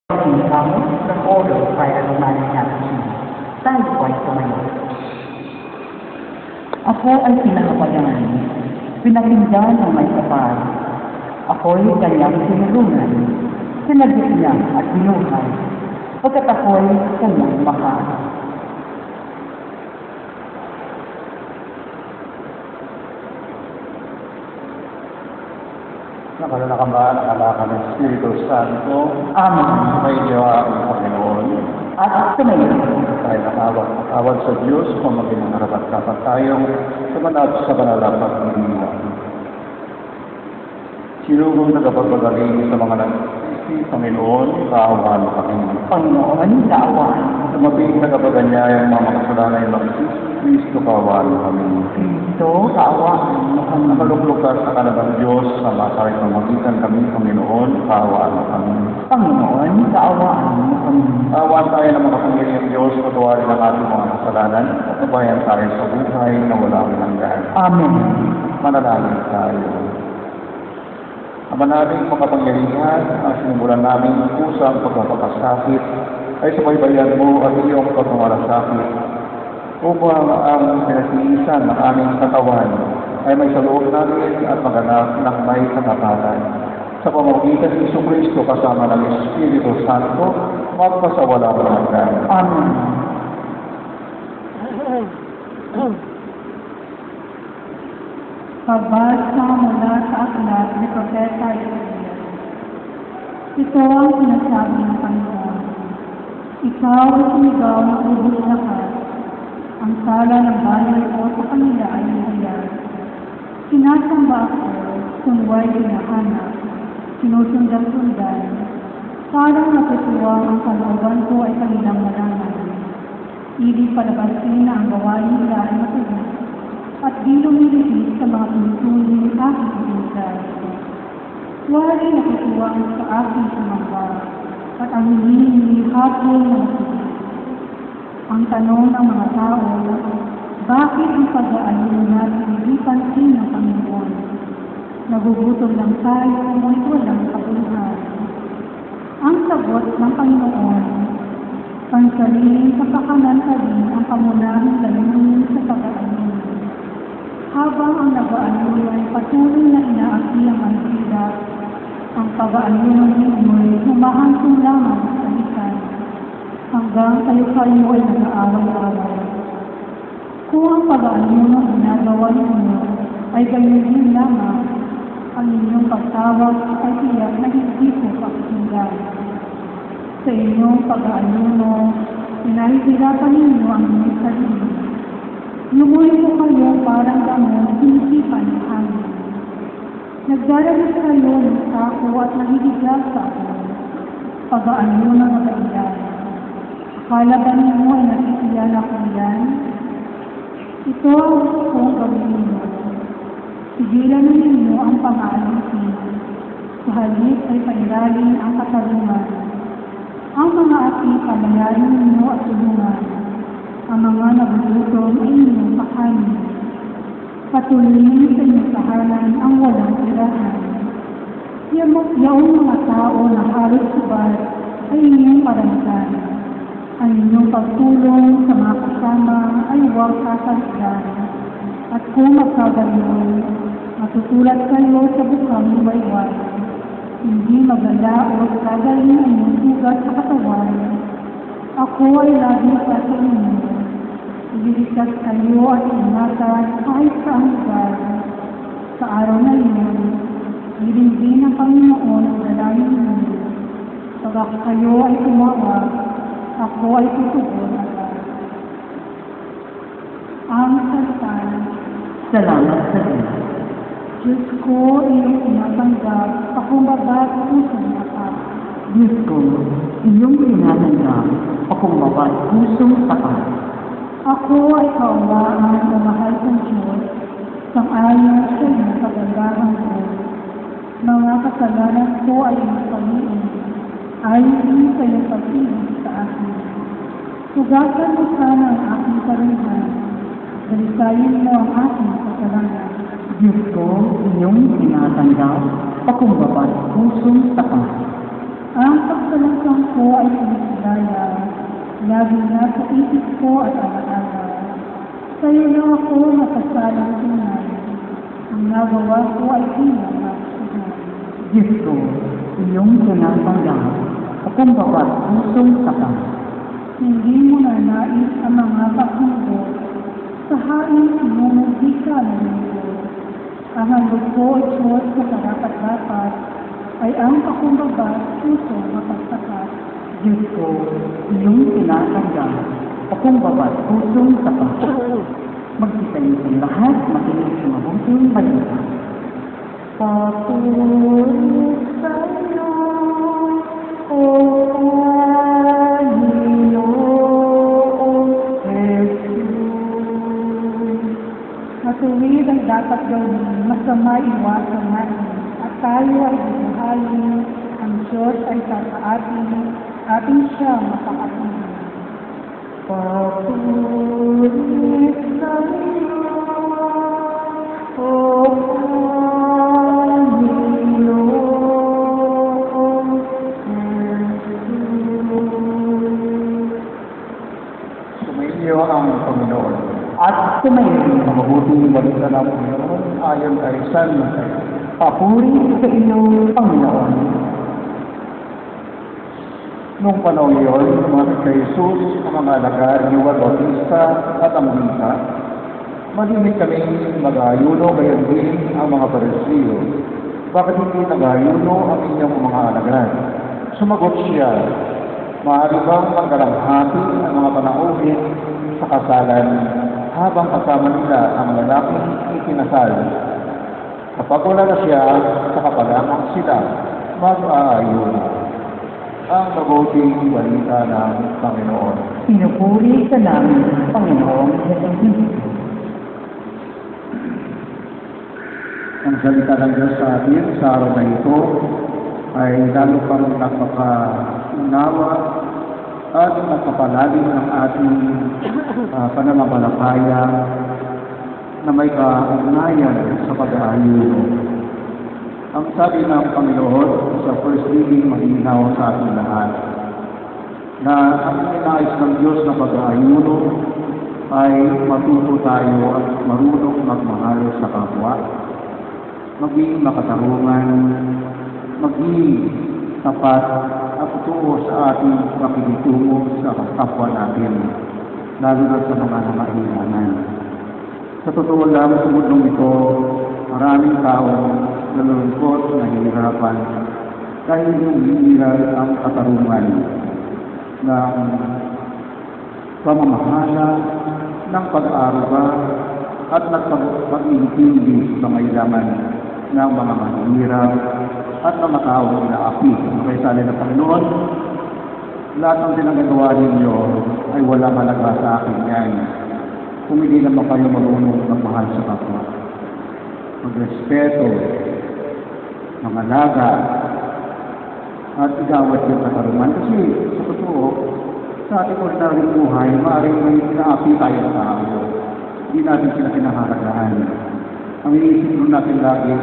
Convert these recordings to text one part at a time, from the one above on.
Ginamot ng oro para lumanan natin. Tayo po ay tumayo. Ako ay pinakapagan, pinakinggan ng may kapal. Ako'y kanyang tinulungan, sinagit niya at binuhay, pagkat ako'y kanyang mahal. Nakalala ba ang alaka ng Espiritu Santo? Amen. May diwa ang Panginoon. At tumayo. Tayo nakawag sa Diyos kung maging nakarapat-dapat tayong sumanat sa banalapat ng Diyos. Sinugong tagapagpagaling sa mga nagsisi, Panginoon, kaawaan mo kami. Panginoon, kaawaan. Sumaping tagapaganyayang mga makasalanan ng nagsisi, Kristo, kaawaan mo kami. Kristo, kaawaan mo kami. Nakaluklok ka sa kanabang Diyos sa masaray pamagitan kami, Panginoon, kaawaan mo kami. Panginoon, kaawaan mo kami. Kaawaan tayo ng mga Panginoon Diyos, patuwarin ang ating mga kasalanan, at nabayan tayo sa buhay na walang hanggan. Amen. Manalangin tayo. Ama nating makapangyarihan, ang sinimulan namin ng kusang pagpapakasakit ay subaybayan mo at iyong pagmamalasakit upang ang pinag-iisan ng aming katawan ay may sa loob namin at maganap ng may katapatan. Sa pamamagitan ni Jesucristo kasama ng Espiritu Santo, magpasawalang hanggan. Amen. Pagbasa mula sa aklat ni Propeta Isaías. Ito ang sinasabi ng Panginoon. Ikaw ay sumigaw ng ubos lakas. Ang sala ng bayan ko sa kanila ay nahayag. Sinasamba ako, sunway hinahanap, sinusundan-sundan. Parang natutuwang ang kalooban ko ay kanilang malaman. Ibig palabasin na ang gawain nila ay matulog. At di lumilipit sa mga pinutulong ng aking pinagay. Wari natutuwang sa aking sumamba, at ang hinihingi hapon na matulog. Ang tanong ng mga tao, bakit ang pag-aalala natin hindi pansin ng Panginoon? Nagugutom lang tayo ngunit walang kabuluhan. Ang sagot ng Panginoon, pansariling sa pakanan-sarin ang pamunahing layunin sa pag-aalala. Habang ang nag-aalala ay patuloy na inaaki ang antida, ang pag-aalala ninyo'y humahantong lamang sa lisan, hanggang kayo-kayo ay nag-aaway-away. Kung ang pag-aalala ang ginagawa ninyo ay gayon din lamang, ang inyong pagtawag ay tiyak na hindi ko pakikinggan. Sa inyong pag-aalala, pinahihirapan ninyo ang inyong sarili. Lumuloy po kayo parang gamon, sinisipan ng hangin. Nagdaranas kayo ng sako at nahihiglas sa ako. Pag-aano na magailan. Akala ba ninyo ay nakikilala ko yan? Ito ang gusto kong gawin ninyo. Sigilan na ninyo ang pang-aalisin. Sa halip ay pairalin ang katarungan. Ang mga api palayarin ninyo at tulungan. Ang mga nagugutom ay inyong pakanin. Patuloyin sa inyong tahanan ang walang tirahan. Yaong mga tao na halos subad ay inyong maramdan. Ang inyong pagtulong sa mga kasama ay huwag sasalitan. At kung magkagayon, matutulat kayo sa bukang luwayway. Hindi magala o gagaling ang inyong sugat sa katawan. Ako ay lagi sa inyo. Iligtas kayo at ingatan kahit sa lugar. Sa araw na iyon, hilingin ng Panginoon ang dalangin ninyo. Pag kayo ay tumawag, ako ay tutugon agad. Ang salita. Salamat sa Diyos. Diyos ko, iyong tinatanggap, pakumbaba at pusong tapat. Diyos ko, iyong tinatanggap, pakumbaba at pusong tapat. Ako ay kaawaan o mahal kong Diyos, sang-ayon sa iyong kagandahan ko. Mga kasalanan ko ay iyong pagniin, ayon sa iyong pag-ibig sa akin. Tugasan mo sana ang aking karuhan, dalisayin mo ang aking kasalanan. Diyos ko, iyong tinatanggap, pakumbaba at pusong tapat. Ang pagsalasang ko ay sinisigaya, laging nasa isip ko at alaala. Sa'yo lang ako nakasalang tunay, ang nagawa ko ay ilang maksihan. Diyos ko, iyong tinatanggap, akong bawat pusong sakang. Hindi mo na nais ang mga paghubo, sa hain sinumugi ka ng mundo. Ang handog ko ay Diyos sa karapat-dapat, ay ang pakumbaba puso mapagsakat. Diyos ko, iyong tinatanggap, akong bawat pusong sakang. Magkitayo kong lahat, makinig sa mabuting balita. Papuri sa'yo, O Panginoong Jesus. Matuwid ang dapat gawin, masama iwasan natin, at tayo ay bubuhayin, ang Diyos ay tataatin, ating siya mapakatulong. Papuri sa'yo, O Panginoong Jesus. Sumainyo ang Panginoon. At sumayin Ang mabuting balita ng Panginoon ayon kay San Mateo. papuri sa iyo, Panginoon. Noong panahon iyon, lumapit kay Jesus ang mga alagad ni Juan Bautista at ang Lita. Malimit kaming mag-ayuno, gayon din ang mga Pariseo. Bakit hindi nag-ayuno ang inyong mga alagad? Sumagot siya, maaari bang magkalamhati ang mga panauhin sa kasalan habang kasama nila ang lalaking ikinasal? Kapag wala na siya, saka pa lamang sila mag-aayuno. Ang mabuting balita ng Panginoon. Pinupuri ka namin, Panginoong Jesus. Ang salita ng Diyos sa atin sa araw na ito ay lalo pang napaka-unawa at napapalalim ng ating pananampalataya na may kaugnayan sa pag-aayuno. Ang sabi ng Panginoon sa first reading malinaw sa ating lahat na ang inais ng Diyos na pag-aayuno ay matuto tayo at marunong magmahal sa kapwa, maging makatarungan, maging tapat at totoo sa ating pakikitungo sa kapwa natin, lalo na sa mga nangailangan. Sa totoo lang, sa mundong ito, maraming taong nalulungkot, nahihirapan, dahil humihiral ang katarungan ng pamamahala, ng pag-aaruga, at nagpag-iintindi sa mailaman ng mga mahihirap at mga taong inaapi. Kaya sabi ng Panginoon, lahat ng ginagawa ninyo ay walang halaga sa akin yan kung hindi naman kayo marunong magmahal sa kapwa. Magrespeto, mangalaga, at igawat yung katarungan. Kasi sa totoo, sa ating ordinaryong buhay, maaaring may inaapi tayo sa tao. Hindi natin sila kinahalagaan. Ang iniisip natin lagi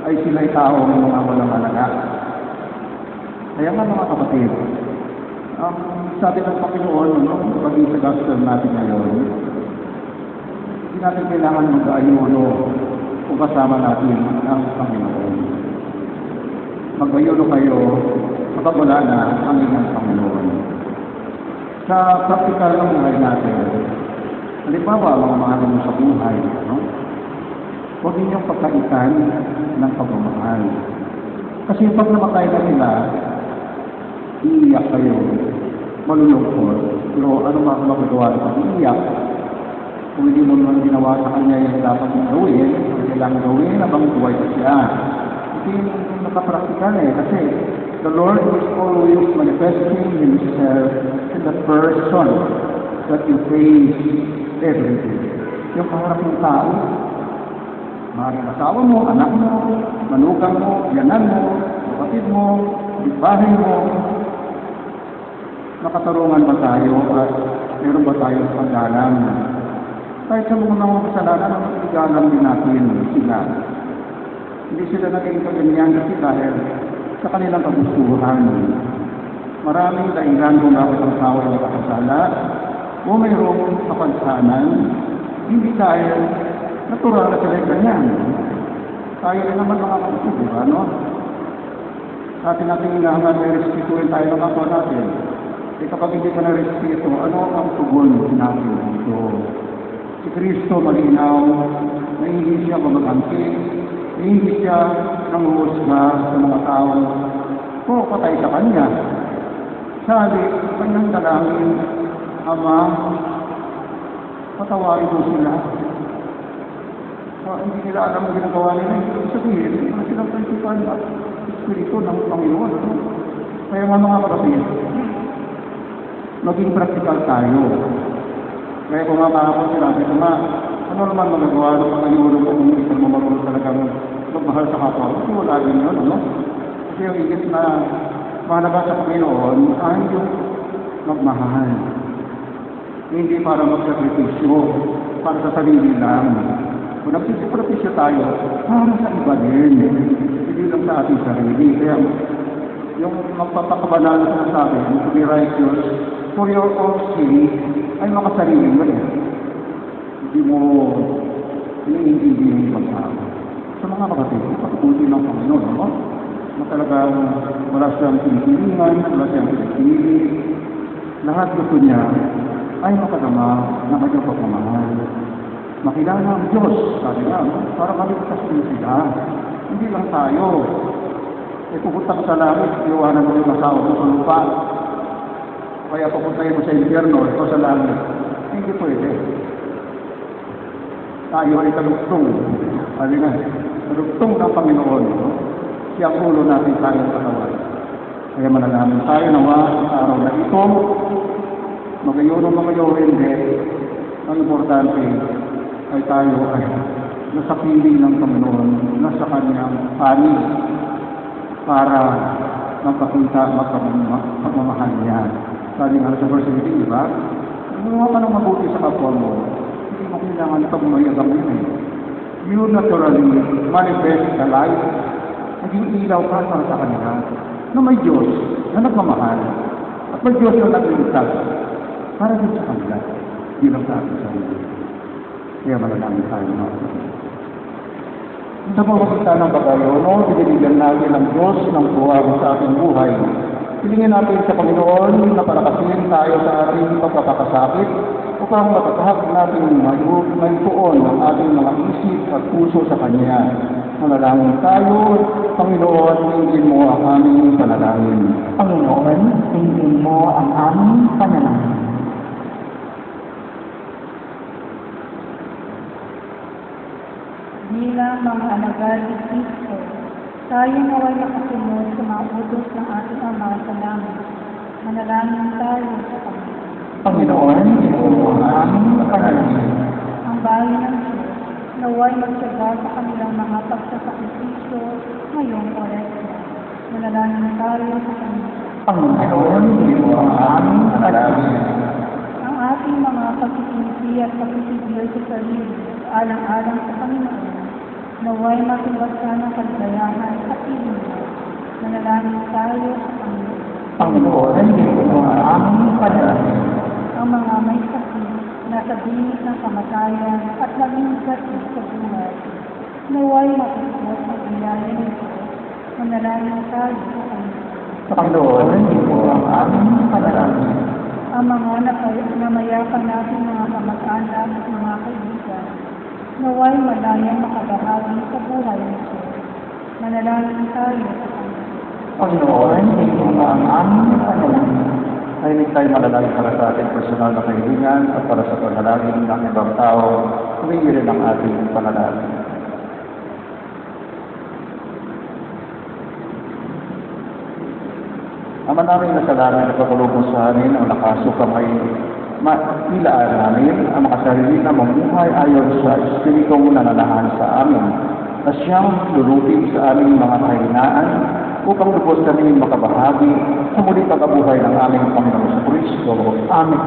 ay sila'y tao ng mga walang halaga. Kaya nga mga kapatid, ang sabi ng Panginoon, pag-ibig sa gospel natin ngayon, hindi natin kailangan mag-ayuno kung kasama natin ang Panginoon. Mag-ayuno kayo kapag wala na ang inyong Panginoon. Sa praktikal ng buhay natin, halimbawa, mga mahal mo sa buhay, no? Huwag ninyong pagkaitan ng pagmamahal. Kasi pag namatay na sila, iiyak kayo, malulungkot. Pero ano magagawa ito? Iiyak. Kung hindi mo naman ginawa sa kanya yung dapat mong gawin, ang kailangan gawin habang buhay na siya. Hindi nakapraktikal kasi the Lord is always manifesting Himself in the person that you face every day. Yung kaharap ng tao, maaaring asawa mo, anak mo, manugang mo, yanan mo, kapatid mo, bahay mo. Nakatarungan ba tayo at meron ba tayo sa paggalang? Kahit sa mga kasalanan, igalang din natin sila. Hindi sila naging kaganyan kasi dahil sa kanilang kagustuhan. Maraming dahilan kung bakit ang tao ay nakakasala o mayroong kapansanan, hindi dahil natural na sila ganyan. Tayo rin naman mga kapatid, no? Sa atin natin hinahangan may respetuhin tayo ng kapwa natin. Eh kapag hindi ka na respeto, ano ang tugon natin dito? Si Kristo malinaw, nahihingi siya mamagangki, nahihingi siya ng husga sa mga tao o patay sa kanya. Sabi, kanyang dalangin, Ama, patawarin mo sila. Hindi nila alam ang ginagawa nila. Ibig sabihin, hindi silang principal at espiritu ng Panginoon. Kaya mga kapatid, maging practical tayo. Kaya kung makakapon sila, ano naman magagawa ng Panginoon kung hindi ka marunong talagang magmahal sa kapwa? Kasi wala din yun, ano? Kasi yung higit na mahalaga sa Panginoon ay yung magmahal. Hindi para magsakripisyo, para sa sarili lang. Kung nagsisakripisyo tayo, para sa iba din. Hindi lang sa ating sarili. Kaya yung magpapakabanal na sinasabi, to be righteous for your own sake, ay makasarili mo rin. Hindi mo iniintindi yung ibang tao. Sa mga kapatid, patutuloy ng Panginoon, no? Na talagang wala siyang pinipilingan, wala siyang pinipili. Lahat gusto niya ay makadama na kanyang pagmamahal. Makilala ang Diyos, sabi nga, para maligtas din sila. Hindi lang tayo. Pupunta ka sa langit, iwanan mo yung asawa mo sa lupa. Kaya pupuntahin mo sa impyerno, ito sa langit. Hindi pwede. Tayo ay kalugtong. Sabi nga, kalugtong ng Panginoon. No? Siya ang ulo natin tayong katawan. Kaya manalamin tayo nawa sa araw na ito. Magayon o magayon hindi. Ang importante ay tayo ay nasa piling ng Panginoon, nasa kanyang panig para magpakita, magmamahal niya. Sabi nga sa verse 18, diba? Gumawa ka ng mabuti sa kapwa mo. Hindi mo kailangan ito bumayagam yun eh. You naturally manifest the light. Naging ilaw ka para sa kanila na may Diyos na nagmamahal at may Diyos na nagligtas para din sa kanila. Hindi lang sa ating sarili. Kaya malalangin tayo mga kapatid. Sa pagkakita ng pagkayono, binibigyan natin ng Diyos ng buhay sa ating buhay. Pilingin natin sa Panginoon na palakasin tayo sa ating pagkakasakit upang matatahak natin mayroon ang ating mga isip at puso sa Kanya. Manalangin tayo, Panginoon, tingin mo ang aming panalangin. Panginoon, tingin mo ang aming panalangin. Bilang mga alagad ni Kristo, tayo naway makasunod sa mga utos ng ating Ama sa langit. Manalangin tayo sa Panginoon. Panginoon, tingin mo ang aming panalangin. Ang bayan ng Diyos, naway magsaga sa kanilang mga pagsasakripisyo ngayong oresya. Manalangin tayo sa Panginoon. Panginoon, tingin mo ang aming panalangin. Ang ating mga pagsisimpi at pagsisigil sa sarili, alang-alang sa Panginoon, naway matubasa ng kaligayahan at ilunan. Manalangin tayo sa Panginoon. Panginoon, tingin mo ang aming panalangin. Ang mga may sakit, nasa bingit ng kamatayan at naging sa buhay, naway matubos ang biyaya nito. Manalangin tayo sa Panginoon. Panginoon, tingin mo ang aming panalangin. Ang mga namayapan natin mga kamag-anak at mga kaibigan, naway malayang makabahagi sa buhay nito. Manalangin tayo sa Panginoon. Panginoon, tingin mo ang aming panalangin. Ay hindi tayo malalangin para sa ating personal na kaibigan at para sa panalangin ng ibang tao, humingi rin ang ating panalangin. Ama namin na salamin na pagulong sa amin ang nakaso kamay mailaan namin ang makasarili na mamuhay ayon sa Espiritong nananahan sa amin na siyang lulutin sa aming mga kahinaan upang lubos kami makabahagi sa muling pagkabuhay ng aming Panginoon sa Kristo. Amen.